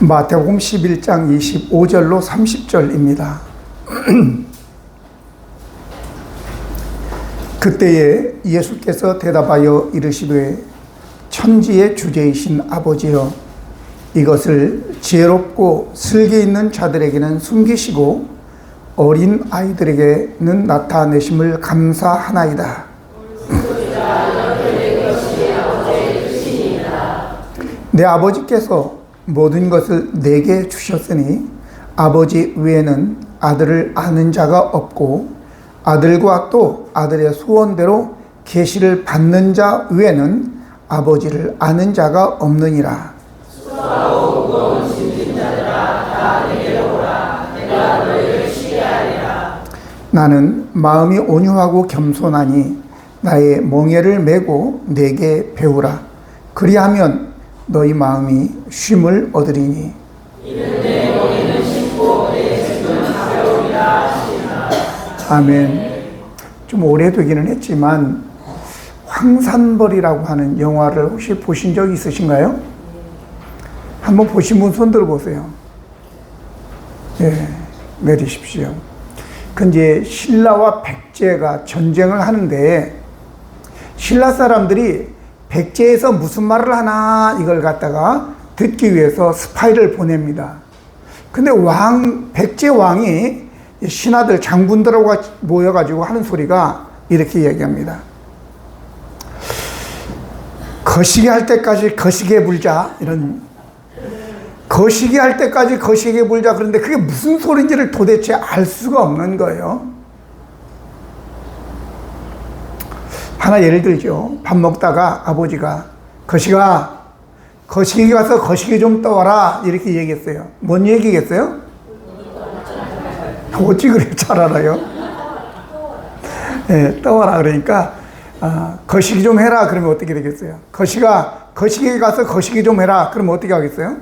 마태복음 11장 25절로 30절입니다. 그때에 예수께서 대답하여 이르시되 천지의 주제이신 아버지여, 이것을 지혜롭고 슬기 있는 자들에게는 숨기시고 어린 아이들에게는 나타내심을 감사하나이다. 내 아버지께서 모든 것을 내게 주셨으니 아버지 외에는 아들을 아는 자가 없고 아들과 또 아들의 소원대로 계시를 받는 자 외에는 아버지를 아는 자가 없느니라. 나는 마음이 온유하고 겸손하니 나의 멍에를 메고 내게 배우라. 그리하면 너희 마음이 쉼을 얻으리니. 아멘. 좀 오래되기는 했지만 황산벌이라고 하는 영화를 혹시 보신 적 있으신가요? 한번 보신 분 손 들어보세요. 예, 내리십시오. 그 이제 신라와 백제가 전쟁을 하는데 신라 사람들이 백제에서 무슨 말을 하나 이걸 갖다가 듣기 위해서 스파이를 보냅니다. 근데 백제 왕이 신하들 장군들하고 모여가지고 하는 소리가 이렇게 얘기합니다. 거시기 할 때까지 거시기에 불자, 이런 거시기 할 때까지 거시기에 불자. 그런데 그게 무슨 소리인지를 도대체 알 수가 없는 거예요. 하나 예를 들죠. 밥 먹다가 아버지가 거시가 거시기 가서 거시기 좀 떠와라 이렇게 얘기했어요. 뭔 얘기겠어요? 어찌 그래 잘 알아요? 네, 떠와라 그러니까 거시기 좀 해라 그러면 어떻게 되겠어요? 거시가 거시기 가서 거시기 좀 해라 그러면 어떻게 하겠어요?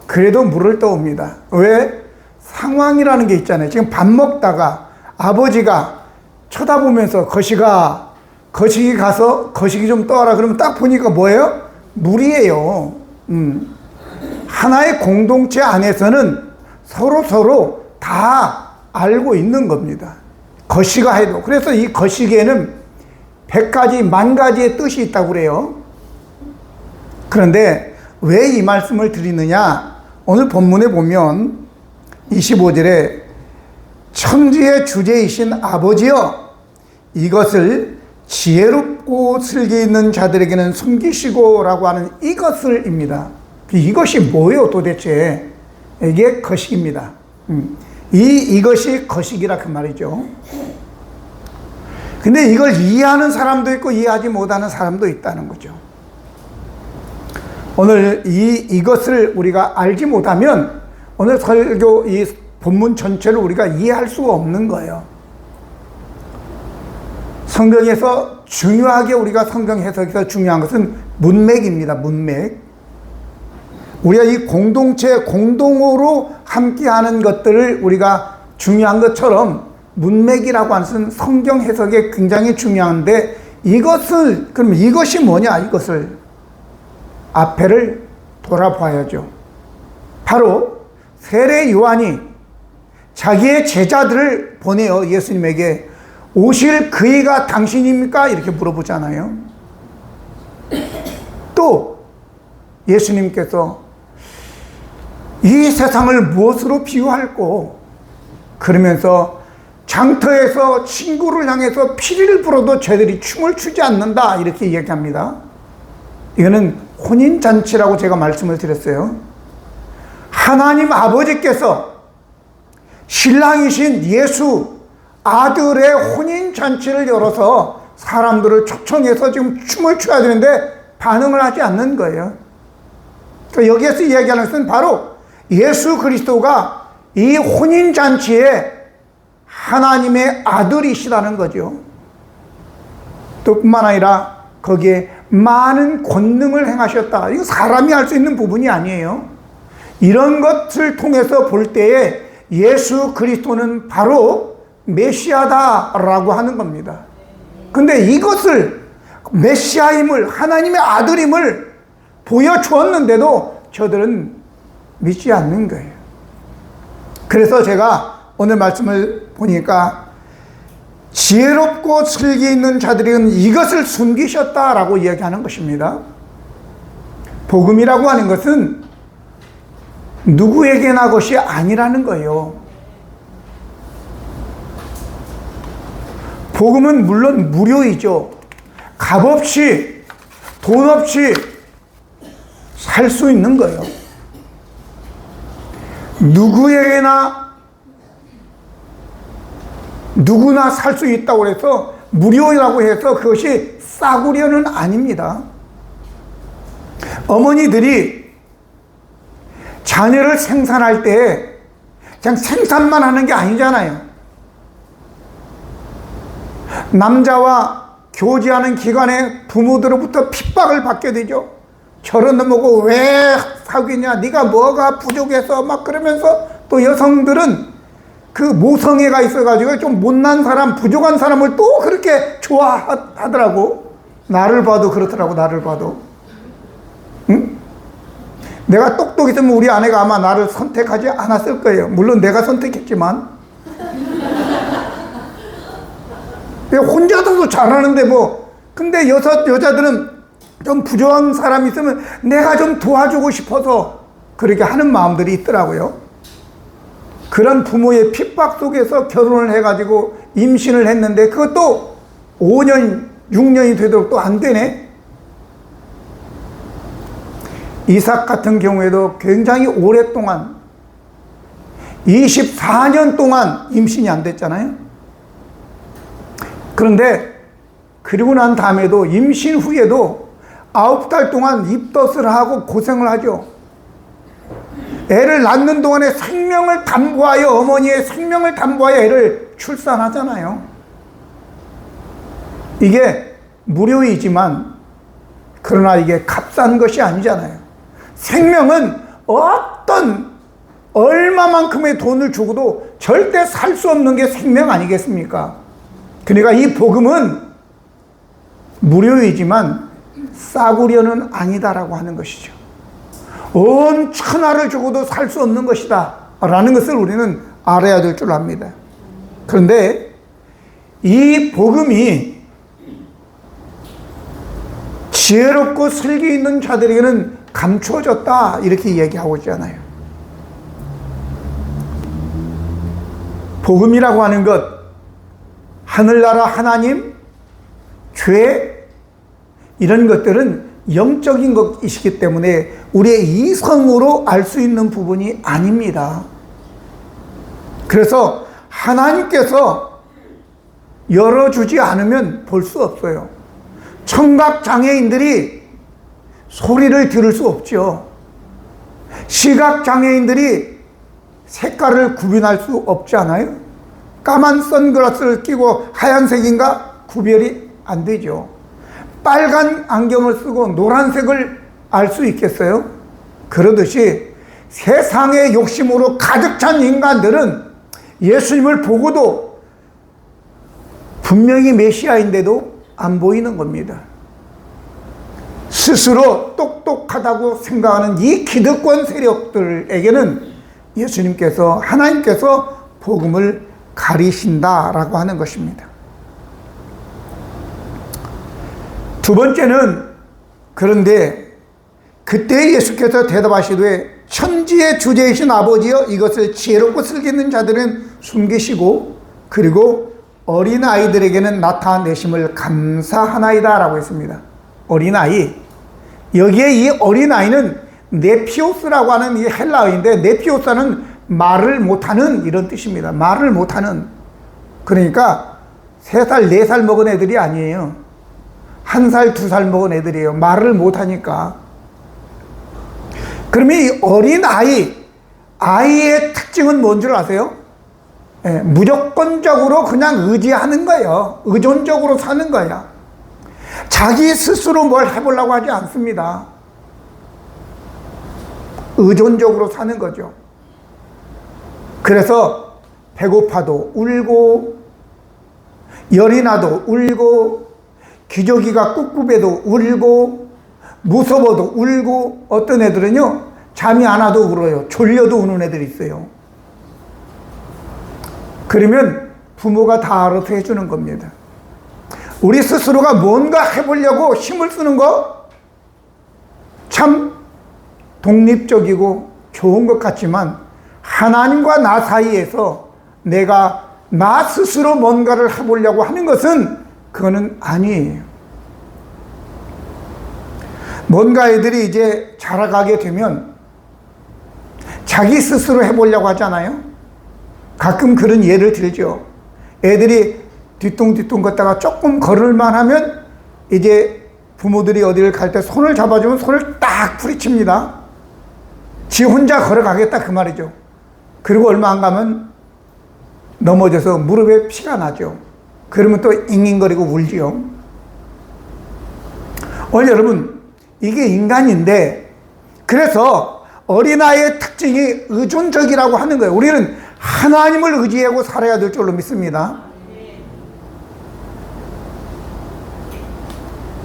그래도 물을 떠옵니다. 왜? 상황이라는 게 있잖아요. 지금 밥 먹다가 아버지가 쳐다보면서 거시가 거시기 가서 거시기 좀 떠와라 그러면 딱 보니까 뭐예요? 물이에요. 하나의 공동체 안에서는 서로 다 알고 있는 겁니다. 거시가 해도. 그래서 이 거시기에는 100가지, 10,000가지의 뜻이 있다고 그래요. 그런데 왜 이 말씀을 드리느냐? 오늘 본문에 보면 25절에 천지의 주제이신 아버지여, 이것을 지혜롭고 슬기 있는 자들에게는 숨기시고 라고 하는 이것을입니다. 이것이 뭐예요 도대체? 이게 거시기입니다. 이것이 거시기라 그 말이죠. 근데 이걸 이해하는 사람도 있고 이해하지 못하는 사람도 있다는 거죠. 오늘 이것을 우리가 알지 못하면 오늘 설교 이 본문 전체를 우리가 이해할 수가 없는 거예요. 성경에서 중요하게 우리가 성경 해석에서 중요한 것은 문맥입니다. 문맥. 우리가 이 공동체 공동으로 함께하는 것들을 우리가 중요한 것처럼 문맥이라고 하는 것은 성경 해석에 굉장히 중요한데 그럼 이것이 뭐냐? 이것을 앞에를 돌아봐야죠. 바로 세례 요한이 자기의 제자들을 보내요. 예수님에게 오실 그이가 당신입니까? 이렇게 물어보잖아요. 또 예수님께서 이 세상을 무엇으로 비유할꼬? 그러면서 장터에서 친구를 향해서 피리를 불어도 쟤들이 춤을 추지 않는다 이렇게 얘기합니다. 이거는 혼인잔치라고 제가 말씀을 드렸어요. 하나님 아버지께서 신랑이신 예수 아들의 혼인잔치를 열어서 사람들을 초청해서 지금 춤을 춰야 되는데 반응을 하지 않는 거예요. 그러니까 여기에서 이야기하는 것은 바로 예수 그리스도가 이 혼인잔치에 하나님의 아들이시라는 거죠. 또 뿐만 아니라 거기에 많은 권능을 행하셨다. 이거 사람이 할 수 있는 부분이 아니에요. 이런 것을 통해서 볼 때에 예수 그리스도는 바로 메시아다라고 하는 겁니다. 근데 이것을 메시아임을 하나님의 아들임을 보여주었는데도 저들은 믿지 않는 거예요. 그래서 제가 오늘 말씀을 보니까 지혜롭고 슬기 있는 자들은 이것을 숨기셨다라고 이야기하는 것입니다. 복음이라고 하는 것은 누구에게나 것이 아니라는 거예요. 복음은 물론 무료이죠. 값없이, 돈 없이 살 수 있는 거예요. 누구나 살 수 있다고 해서 무료라고 해서 그것이 싸구려는 아닙니다. 어머니들이 자녀를 생산할 때 그냥 생산만 하는 게 아니잖아요. 남자와 교제하는 기간에 부모들로부터 핍박을 받게 되죠. 저런 놈하고 왜 사귀냐, 네가 뭐가 부족해서 막 그러면서, 또 여성들은 그 모성애가 있어가지고 좀 못난 사람, 부족한 사람을 또 그렇게 좋아하더라고. 나를 봐도 그렇더라고. 나를 봐도. 응? 내가 똑똑했으면 우리 아내가 아마 나를 선택하지 않았을 거예요. 물론 내가 선택했지만. 혼자서도 잘하는데 뭐. 근데 여자들은 좀 부족한 사람이 있으면 내가 좀 도와주고 싶어서 그렇게 하는 마음들이 있더라고요. 그런 부모의 핍박 속에서 결혼을 해가지고 임신을 했는데 그것도 5년, 6년이 되도록 또 안 되네. 이삭 같은 경우에도 굉장히 오랫동안 24년 동안 임신이 안 됐잖아요. 그런데 그리고 난 다음에도 임신 후에도 9달 동안 입덧을 하고 고생을 하죠. 애를 낳는 동안에 생명을 담보하여, 어머니의 생명을 담보하여 애를 출산하잖아요. 이게 무료이지만 그러나 이게 값싼 것이 아니잖아요. 생명은 어떤 얼마만큼의 돈을 주고도 절대 살 수 없는 게 생명 아니겠습니까? 그러니까 이 복음은 무료이지만 싸구려는 아니다라고 하는 것이죠. 온 천하를 주고도 살 수 없는 것이다 라는 것을 우리는 알아야 될 줄 압니다. 그런데 이 복음이 지혜롭고 슬기 있는 자들에게는 감추어졌다 이렇게 얘기하고 있잖아요. 복음이라고 하는 것, 하늘나라 하나님, 죄, 이런 것들은 영적인 것이기 때문에 우리의 이성으로 알 수 있는 부분이 아닙니다. 그래서 하나님께서 열어주지 않으면 볼 수 없어요. 청각장애인들이 소리를 들을 수 없죠. 시각장애인들이 색깔을 구분할 수 없잖아요. 까만 선글라스를 끼고 하얀색인가 구별이 안 되죠. 빨간 안경을 쓰고 노란색을 알 수 있겠어요? 그러듯이 세상의 욕심으로 가득 찬 인간들은 예수님을 보고도 분명히 메시아인데도 안 보이는 겁니다. 스스로 똑똑하다고 생각하는 이 기득권 세력들에게는 예수님께서, 하나님께서 복음을 가리신다라고 하는 것입니다. 두 번째는, 그런데 그때 예수께서 대답하시되 천지의 주제이신 아버지여, 이것을 지혜롭고 슬기 있는 자들은 숨기시고 그리고 어린아이들에게는 나타내심을 감사하나이다 라고 했습니다. 어린아이, 여기에 이 어린아이는 네피오스라고 하는 이 헬라어인데, 네피오스는 말을 못하는 이런 뜻입니다. 말을 못하는. 그러니까 3살, 4살 먹은 애들이 아니에요. 1살, 2살 먹은 애들이에요. 말을 못하니까. 그러면 이 어린아이, 아이의 특징은 뭔 줄 아세요? 무조건적으로 그냥 의지하는 거예요. 의존적으로 사는 거야. 자기 스스로 뭘 해보려고 하지 않습니다. 의존적으로 사는 거죠. 그래서 배고파도 울고, 열이 나도 울고, 기저귀가 꿉꿉해도 울고, 무서워도 울고, 어떤 애들은요 잠이 안 와도 울어요. 졸려도 우는 애들이 있어요. 그러면 부모가 다 알아서 해주는 겁니다. 우리 스스로가 뭔가 해보려고 힘을 쓰는 거 참 독립적이고 좋은 것 같지만 하나님과 나 사이에서 내가 나 스스로 뭔가를 해보려고 하는 것은 그거는 아니에요. 뭔가 애들이 이제 자라가게 되면 자기 스스로 해보려고 하잖아요. 가끔 그런 예를 들죠. 애들이 뒤뚱뒤뚱 걷다가 조금 걸을만 하면 이제 부모들이 어디를 갈 때 손을 잡아주면 손을 딱 부리칩니다. 지 혼자 걸어가겠다 그 말이죠. 그리고 얼마 안 가면 넘어져서 무릎에 피가 나죠. 그러면 또 잉잉거리고 울지요. 여러분, 이게 인간인데, 그래서 어린아이의 특징이 의존적이라고 하는 거예요. 우리는 하나님을 의지하고 살아야 될 줄로 믿습니다.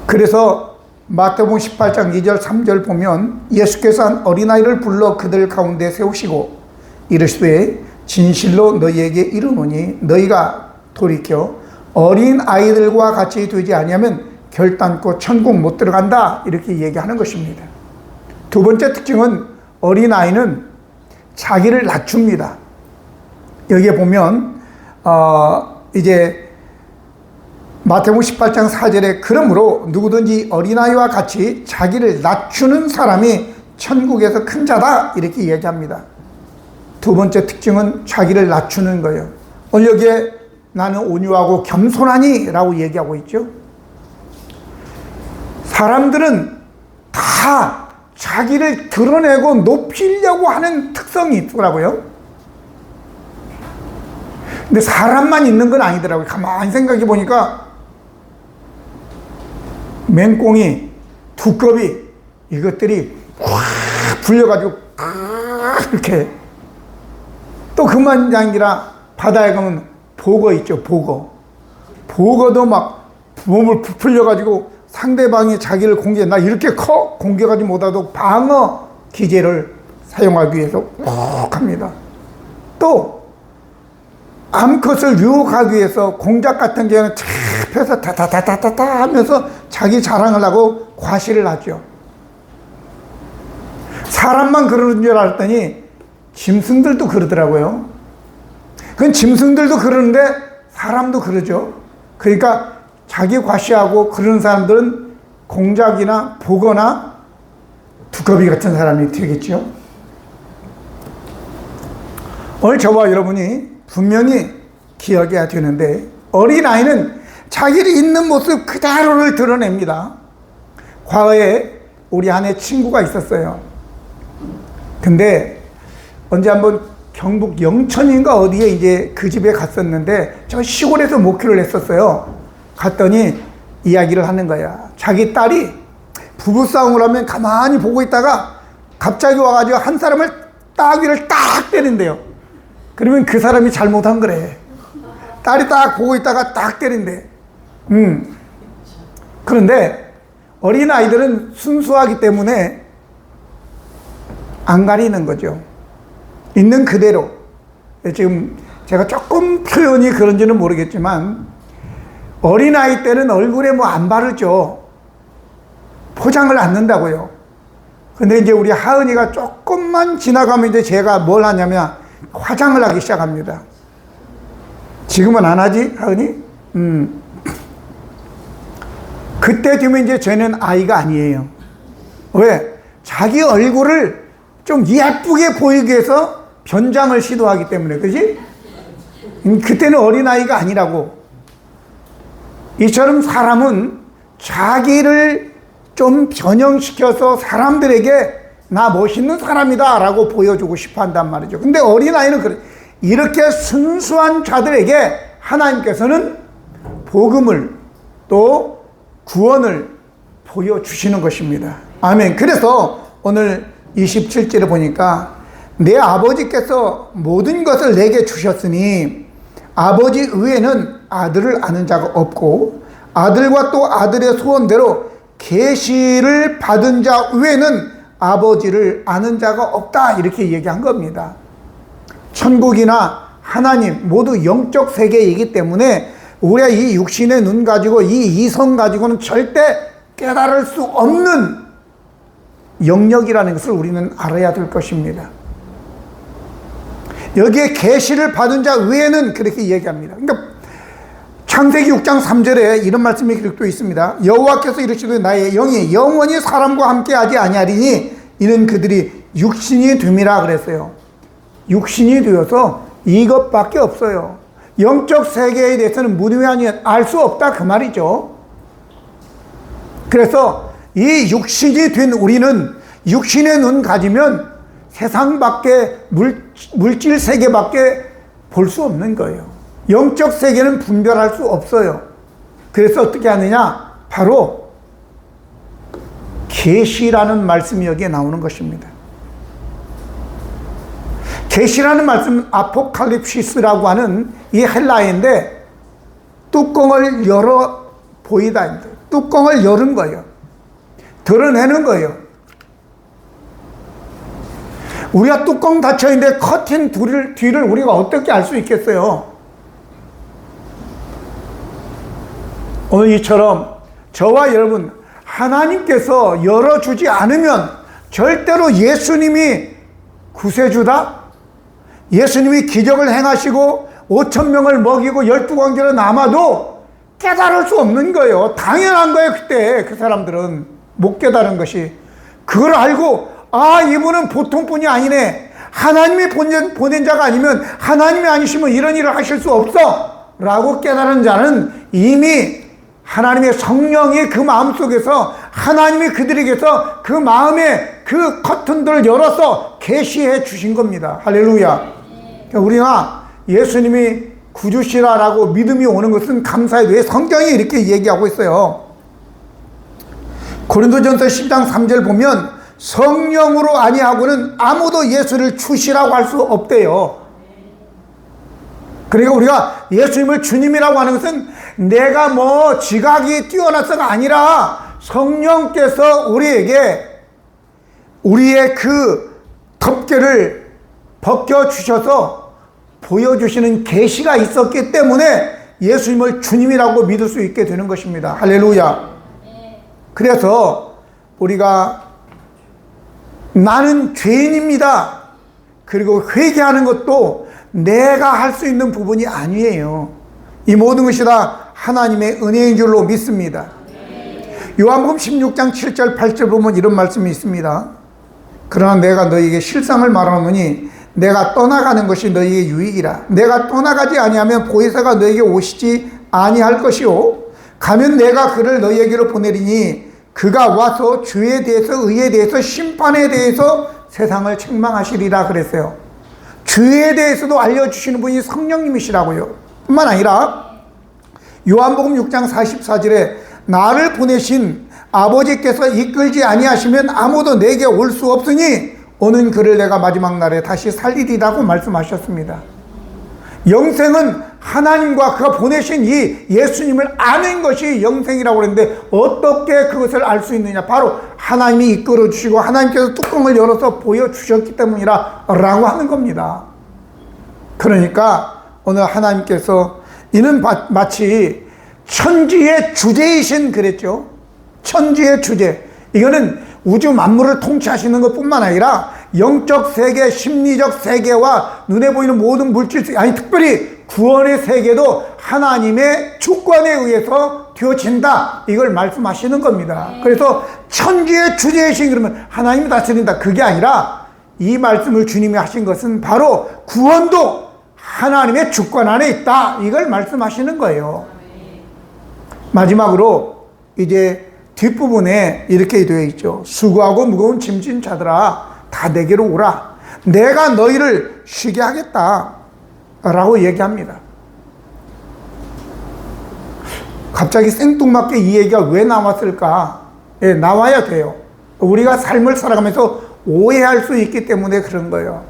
그래서 마태복음 18장 2절 3절 보면 예수께서 한 어린아이를 불러 그들 가운데 세우시고 이르시되 진실로 너희에게 이르노니 너희가 돌이켜 어린아이들과 같이 되지 아니하면 결단코 천국 못 들어간다, 이렇게 얘기하는 것입니다. 두 번째 특징은 어린아이는 자기를 낮춥니다. 여기에 보면 이제 마태복음 18장 4절에 그러므로 누구든지 어린아이와 같이 자기를 낮추는 사람이 천국에서 큰 자다, 이렇게 얘기합니다. 두 번째 특징은 자기를 낮추는 거예요. 오늘 여기에 나는 온유하고 겸손하니 라고 얘기하고 있죠. 사람들은 다 자기를 드러내고 높이려고 하는 특성이 있더라고요. 근데 사람만 있는 건 아니더라고요. 가만히 생각해 보니까 맹꽁이, 두꺼비, 이것들이 확 불려가지고 이렇게, 또 그만 아니라 바다에 가면 보거 있죠. 보거도 막 몸을 부풀려가지고 상대방이 자기를 공격해, 나 이렇게 커 공격하지 못하도록 방어 기제를 사용하기 위해서 꼭 합니다. 또 암컷을 유혹하기 위해서 공작 같은 경우는 쫙 펴서 다다다다다 하면서 자기 자랑을 하고 과시를 하죠. 사람만 그러는 줄 알았더니 짐승들도 그러더라고요. 그건 짐승들도 그러는데 사람도 그러죠. 그러니까 자기 과시하고 그런 사람들은 공작이나 보거나 두꺼비 같은 사람이 되겠죠. 오늘 저와 여러분이 분명히 기억해야 되는데, 어린아이는 자기를 있는 모습 그대로를 드러냅니다. 과거에 우리 아내 친구가 있었어요. 근데 언제 한번 경북 영천인가 어디에 이제 그 집에 갔었는데, 저 시골에서 목회를 했었어요. 갔더니 이야기를 하는 거야. 자기 딸이 부부싸움을 하면 가만히 보고 있다가 갑자기 와가지고 한 사람을 따귀를 딱 때린대요. 그러면 그 사람이 잘못한 거래. 딸이 딱 보고 있다가 딱 때린대. 그런데 어린아이들은 순수하기 때문에 안 가리는 거죠. 있는 그대로. 지금 제가 조금 표현이 그런지는 모르겠지만, 어린아이 때는 얼굴에 뭐 안 바르죠. 포장을 안 넣는다고요. 근데 이제 우리 하은이가 조금만 지나가면 이제 제가 뭘 하냐면 화장을 하기 시작합니다. 지금은 안 하지, 하은이? 그때 되면 이제 쟤는 아이가 아니에요. 왜? 자기 얼굴을 좀 예쁘게 보이기 위해서 변장을 시도하기 때문에, 그지? 그때는 어린아이가 아니라고. 이처럼 사람은 자기를 좀 변형시켜서 사람들에게 나 멋있는 사람이다 라고 보여주고 싶어 한단 말이죠. 근데 어린아이는 그래. 이렇게 순수한 자들에게 하나님께서는 복음을 또 구원을 보여주시는 것입니다. 아멘. 그래서 오늘 27절에 보니까 내 아버지께서 모든 것을 내게 주셨으니 아버지 외에는 아들을 아는 자가 없고 아들과 또 아들의 소원대로 계시를 받은 자 외에는 아버지를 아는 자가 없다, 이렇게 얘기한 겁니다. 천국이나 하나님 모두 영적 세계이기 때문에 우리가 이 육신의 눈 가지고 이 이성 가지고는 절대 깨달을 수 없는 영역이라는 것을 우리는 알아야 될 것입니다. 여기에 계시를 받은 자 외에는 그렇게 얘기합니다. 그러니까 창세기 6장 3절에 이런 말씀이 기록되어 있습니다. 여호와께서 이르시되 나의 영이 영원히 사람과 함께 하지 아니하리니 이는 그들이 육신이 됨이라 그랬어요. 육신이 되어서 이것밖에 없어요. 영적 세계에 대해서는 문외한이 알 수 없다, 그 말이죠. 그래서 이 육신이 된 우리는 육신의 눈 가지면 세상 밖에 물질 세계밖에 볼 수 없는 거예요. 영적 세계는 분별할 수 없어요. 그래서 어떻게 하느냐? 바로 계시라는 말씀이 여기에 나오는 것입니다. 계시라는 말씀은 아포칼립시스라고 하는 이 헬라어인데 뚜껑을 열어 보이다. 뚜껑을 열은 거예요. 드러내는 거예요. 우리가 뚜껑 닫혀있는데 커튼 뒤를 우리가 어떻게 알 수 있겠어요? 오늘 이처럼 저와 여러분, 하나님께서 열어주지 않으면 절대로 예수님이 구세주다, 예수님이 기적을 행하시고 5,000명을 먹이고 12광개로 남아도 깨달을 수 없는 거예요. 당연한 거예요. 그때 그 사람들은 못 깨달은 것이. 그걸 알고 아, 이분은 보통 분이 아니네, 하나님이 보낸 자가 아니면, 하나님이 아니시면 이런 일을 하실 수 없어 라고 깨달은 자는 이미 하나님의 성령이 그 마음속에서, 하나님이 그들에게서 그 마음의 그 커튼들을 열어서 계시해 주신 겁니다. 할렐루야. 그러니까 우리가 예수님이 구주시라라고 믿음이 오는 것은 감사해도 왜 성경이 이렇게 얘기하고 있어요. 고린도전서 10장 3절 보면 성령으로 아니하고는 아무도 예수를 주시라고 할 수 없대요. 그러니까 우리가 예수님을 주님이라고 하는 것은 내가 뭐 지각이 뛰어나서가 아니라 성령께서 우리에게 우리의 그 덮개를 벗겨주셔서 보여주시는 계시가 있었기 때문에 예수님을 주님이라고 믿을 수 있게 되는 것입니다. 할렐루야. 그래서 우리가 나는 죄인입니다, 그리고 회개하는 것도 내가 할 수 있는 부분이 아니에요. 이 모든 것이 다 하나님의 은혜인 줄로 믿습니다. 요한복음 16장 7절 8절 보면 이런 말씀이 있습니다. 그러나 내가 너희에게 실상을 말하노니 내가 떠나가는 것이 너희의 유익이라. 내가 떠나가지 아니하면 보혜사가 너희에게 오시지 아니할 것이요, 가면 내가 그를 너희에게로 보내리니 그가 와서 죄에 대해서, 의에 대해서, 심판에 대해서 세상을 책망하시리라 그랬어요. 죄에 대해서도 알려주시는 분이 성령님이시라고요. 뿐만 아니라 요한복음 6장 44절에 나를 보내신 아버지께서 이끌지 아니하시면 아무도 내게 올 수 없으니 오는 그를 내가 마지막 날에 다시 살리리라고 말씀하셨습니다. 영생은 하나님과 그가 보내신 이 예수님을 아는 것이 영생이라고 그랬는데 어떻게 그것을 알 수 있느냐? 바로 하나님이 이끌어 주시고 하나님께서 뚜껑을 열어서 보여주셨기 때문이라 라고 하는 겁니다. 그러니까 오늘 하나님께서 이는 마치 천지의 주제이신, 그랬죠. 천지의 주제. 이거는 우주 만물을 통치하시는 것뿐만 아니라 영적 세계, 심리적 세계와 눈에 보이는 모든 물질 세계, 아니 특별히 구원의 세계도 하나님의 주권에 의해서 되어진다, 이걸 말씀하시는 겁니다. 그래서 천지의 주제이신, 그러면 하나님이 다스린다, 그게 아니라 이 말씀을 주님이 하신 것은 바로 구원도 하나님의 주권 안에 있다, 이걸 말씀하시는 거예요. 마지막으로 이제 뒷부분에 이렇게 되어 있죠. 수고하고 무거운 짐진 자들아 다 내게로 오라, 내가 너희를 쉬게 하겠다 라고 얘기합니다. 갑자기 생뚱맞게 이 얘기가 왜 나왔을까? 예, 나와야 돼요. 우리가 삶을 살아가면서 오해할 수 있기 때문에 그런 거예요.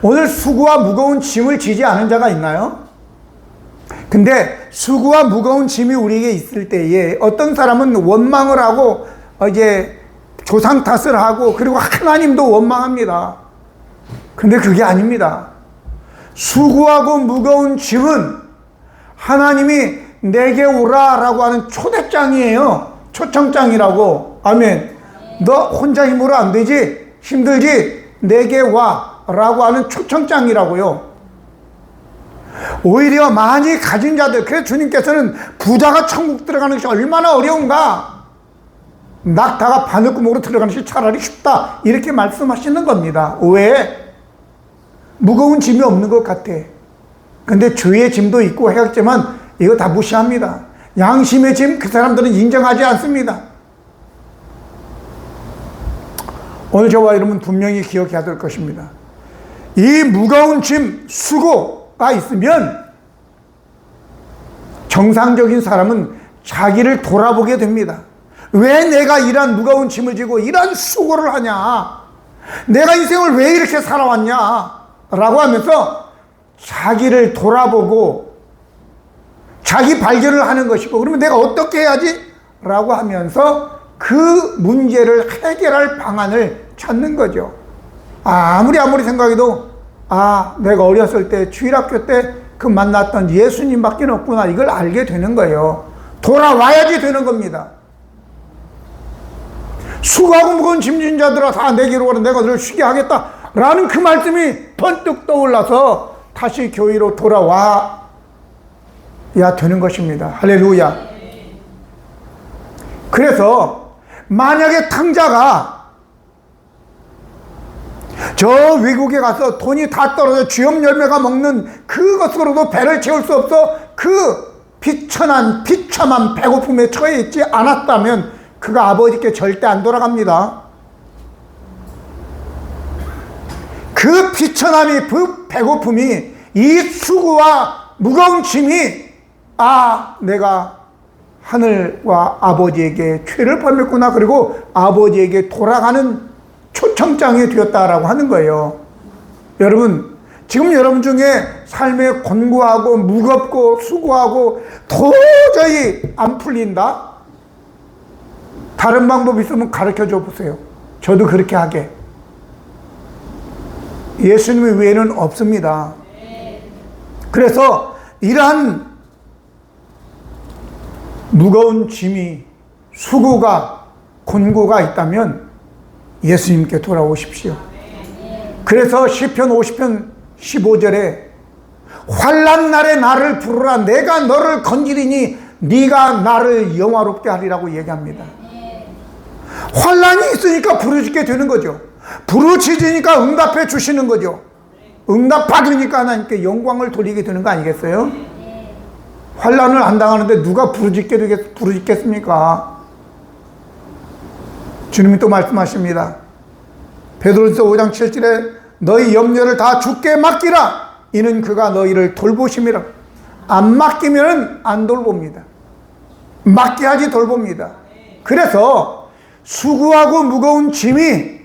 오늘 수고와 무거운 짐을 지지 않은 자가 있나요? 근데 수고와 무거운 짐이 우리에게 있을 때에 어떤 사람은 원망을 하고 이제 조상 탓을 하고 그리고 하나님도 원망합니다. 근데 그게 아닙니다. 수고하고 무거운 짐은 하나님이 내게 오라라고 하는 초대장이에요. 초청장이라고. 아멘. 너 혼자 힘으로 안 되지? 힘들지? 내게 와라고 하는 초청장이라고요. 오히려 많이 가진 자들, 그래서 주님께서는 부자가 천국 들어가는 것이 얼마나 어려운가, 낙타가 바늘구멍으로 들어가는 것이 차라리 쉽다, 이렇게 말씀하시는 겁니다. 왜? 무거운 짐이 없는 것 같아. 근데 주의 짐도 있고 해야겠지만 이거 다 무시합니다. 양심의 짐, 그 사람들은 인정하지 않습니다. 오늘 저와 여러분 분명히 기억해야 될 것입니다. 이 무거운 짐, 수고가 있으면 정상적인 사람은 자기를 돌아보게 됩니다. 왜 내가 이런 무거운 짐을 지고 이런 수고를 하냐? 내가 인생을 왜 이렇게 살아왔냐? 라고 하면서 자기를 돌아보고 자기 발견을 하는 것이고, 그러면 내가 어떻게 해야지? 라고 하면서 그 문제를 해결할 방안을 찾는 거죠. 아무리 생각해도 내가 어렸을 때 주일학교 때 그 만났던 예수님밖에 없구나, 이걸 알게 되는 거예요. 돌아와야지 되는 겁니다. 수고하고 무거운 짐진 자들아 다 내게로 오라, 내가 너를 쉬게 하겠다 라는 그 말씀이 번뜩 떠올라서 다시 교회로 돌아와야 되는 것입니다. 할렐루야. 그래서 만약에 탕자가 저 외국에 가서 돈이 다 떨어져 쥐업 열매가 먹는 그것으로도 배를 채울 수 없어 그 비천한 비참한 배고픔에 처해 있지 않았다면 그가 아버지께 절대 안 돌아갑니다. 그 비천함이, 그 배고픔이, 이 수고와 무거운 짐이 내가 하늘과 아버지에게 죄를 범했구나, 그리고 아버지에게 돌아가는 초청장이 되었다라고 하는 거예요. 여러분, 지금 여러분 중에 삶에 곤고하고 무겁고 수고하고 도저히 안 풀린다? 다른 방법 있으면 가르쳐 줘 보세요. 저도 그렇게 하게. 예수님 외에는 없습니다. 그래서 이러한 무거운 짐이, 수고가, 곤고가 있다면 예수님께 돌아오십시오. 그래서 시편 50편 15절에 환난 날에 나를 부르라, 내가 너를 건지리니 네가 나를 영화롭게 하리라고 얘기합니다. 환난이 있으니까 부르짖게 되는 거죠. 부르짖으니까 응답해 주시는 거죠. 응답 받으니까 하나님께 영광을 돌리게 되는 거 아니겠어요? 환난을 안 당하는데 누가 부르짖겠습니까? 주님이 또 말씀하십니다. 베드로전서 5장 7절에 너희 염려를 다 주께 맡기라, 이는 그가 너희를 돌보심이라. 안 맡기면 안 돌봅니다. 맡겨야지 돌봅니다. 그래서 수고하고 무거운 짐이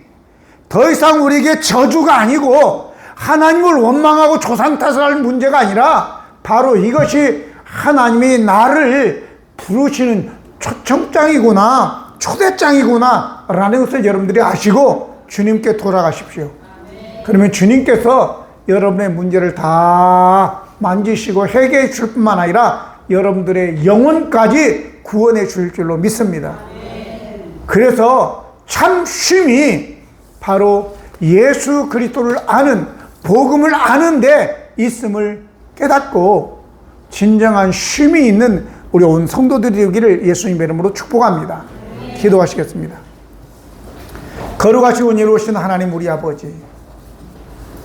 더 이상 우리에게 저주가 아니고 하나님을 원망하고 조상 탓을 할 문제가 아니라 바로 이것이 하나님이 나를 부르시는 초청장이구나, 초대장이구나 라는 것을 여러분들이 아시고 주님께 돌아가십시오. 그러면 주님께서 여러분의 문제를 다 만지시고 해결해 줄 뿐만 아니라 여러분들의 영혼까지 구원해 줄 줄로 믿습니다. 그래서 참 쉼이 바로 예수 그리스도를 아는, 복음을 아는 데 있음을 깨닫고 진정한 쉼이 있는 우리 온 성도들이 되기를 예수님의 이름으로 축복합니다. 기도하시겠습니다. 거룩하시고 은혜로우신 하나님 우리 아버지,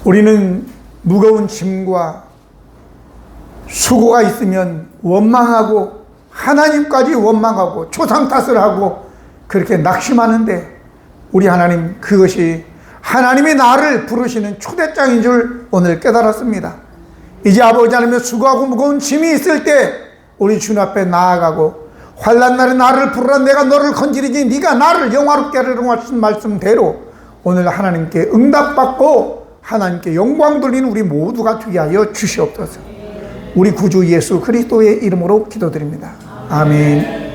우리는 무거운 짐과 수고가 있으면 원망하고 하나님까지 원망하고 조상 탓을 하고 그렇게 낙심하는데, 우리 하나님, 그것이 하나님이 나를 부르시는 초대장인 줄 오늘 깨달았습니다. 이제 아버지 하나님, 수고하고 무거운 짐이 있을 때 우리 주님 앞에 나아가고 환난 날에 나를 부르라, 내가 너를 건지리지 네가 나를 영화롭게 하리라고 하신 말씀대로 오늘 하나님께 응답받고 하나님께 영광 돌리는 우리 모두가 되게 하여 주시옵소서. 우리 구주 예수 그리스도의 이름으로 기도드립니다. 아멘.